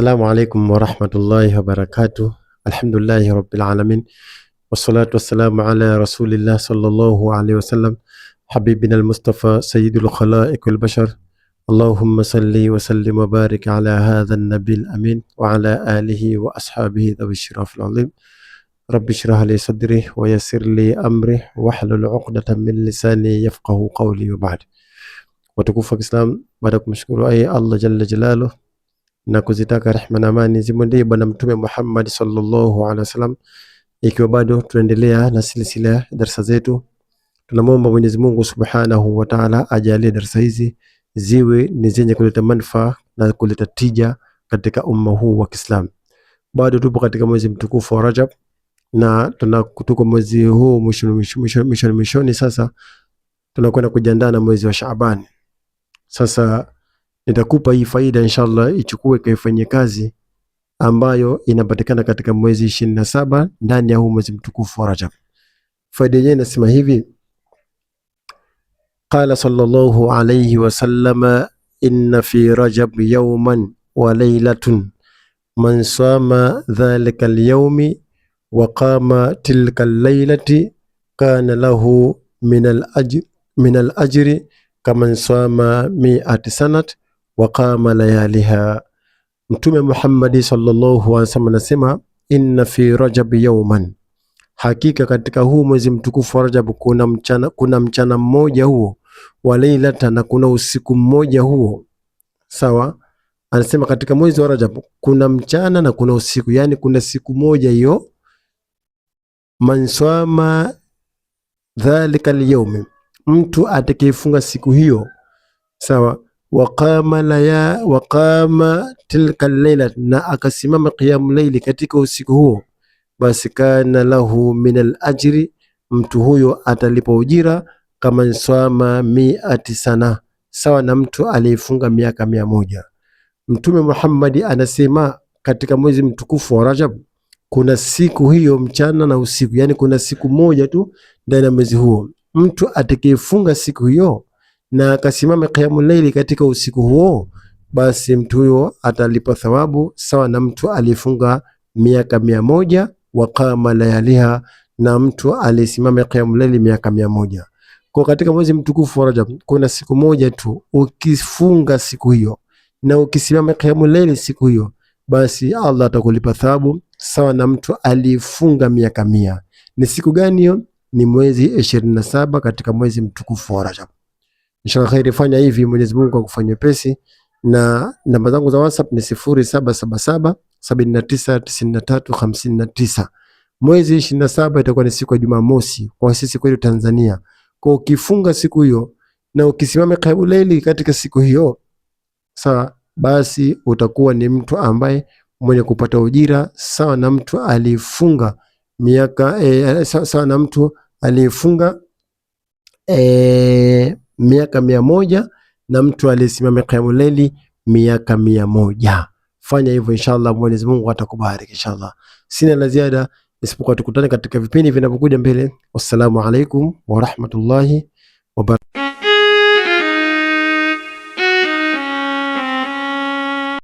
Assalamu alaikum warahmatullahi wabarakatuh. Alhamdulillahi rabbil alamin. Wassalatu wassalamu ala rasulillah sallallahu alaihi wasallam. Habibina al-Mustafa sayyidul khalaiq wal bashar. Allahumma salli wa sallim wa barik ala hadha an-nabil amin wa ala alihi wa ashabihi dhawi shirafil azim. Rabbi shrah li sadri wa yassir li amri wahlul 'uqdatan min lisani yafqahu qawli wa ba'd. Watukufu wa Islam, baada ya kumshukuru Allah jalla jalaluhu na kuzitaka rehema na amani zimwendee bwana mtume Muhammad sallallahu alaihi wasallam. Ikiwa bado tunaendelea na silsila darasa zetu, tunamwomba Mwenyezi Mungu Subhanahu wa Ta'ala ajalie darasa hizi ziwe ni zenye kuleta manufaa na kuleta tija katika umma huu wa Kiislamu. Bado tupo katika mwezi mtukufu wa Rajab na tuko mwezi huu mwishoni. Sasa tunakwenda kujiandaa na mwezi wa Shaaban. Sasa nitakupa hii faida inshallah, ichukue kaifanyie kazi, ambayo inapatikana katika mwezi 27 ndani ya huu mwezi mtukufu wa Rajab. Faida yenyewe inasema hivi: qala sallallahu alayhi wasallam, inna fi rajab yawman wa laylatun man sama dhalika al-yawmi wa qama tilka al-laylati kana lahu min al-ajri kaman sama 100 sanat wa qama layaliha. Mtume Muhammad sallallahu alaihi wasallam anasema, inna fi rajab yawman, hakika katika huu mwezi mtukufu wa Rajab kuna mchana mmoja huo, wa lailata, na kuna usiku mmoja huo. Sawa, anasema katika mwezi wa Rajab kuna mchana na kuna usiku, yani kuna siku moja hiyo. Man swama dhalika al-yawm, mtu atakayefunga siku hiyo, sawa, waqama tilka al-layla, na akasimama qiyamul layli katika usiku huo, basi kana lahu min al-ajri, mtu huyo atalipa ujira kama swama 100 sana, sawa na mtu aliyefunga miaka 100. Mtume Muhammad anasema katika mwezi mtukufu wa Rajab kuna siku hiyo mchana na usiku, yani kuna siku moja tu ndani ya mwezi huo. Mtu atakayefunga siku hiyo na akasimama qiyamul layli katika usiku huo, basi mtu huyo atalipa thawabu sawa na mtu aliyefunga miaka 100, wa qama layaliha, na mtu aliyesimama qiyamul layli miaka 100. Kwa katika mwezi mtukufu wa Rajab kuna siku moja tu, ukifunga siku hiyo na ukisimama qiyamul layli siku hiyo, basi Allah atakulipa thawabu sawa na mtu aliyefunga miaka 100. Ni siku gani hiyo? Ni mwezi 27 katika mwezi mtukufu wa Rajab. Inshallah khairi, fanya hivi, Mwenyezi Mungu akufanyie pesi. Na namba zangu za WhatsApp ni 0777 799359. Mwezi 27 itakuwa ni siku ya Jumamosi kwa sisi kwetu Tanzania. Kwa ukifunga siku hiyo na ukisimama qiyamul layli katika siku hiyo, sawa, basi utakuwa ni mtu ambaye mwenye kupata ujira sawa na mtu alifunga miaka sawa na mtu alifunga miaka 100 na mtu aliyesimama qiyamul layli miaka 100. Fanya hivyo inshallah, Mwenyezi Mungu atakubariki inshallah. Sina la ziada isipokuwa tukutane katika vipindi vinavyokuja mbele. Wassalamu alaikum wa rahmatullahi wa barakatuh.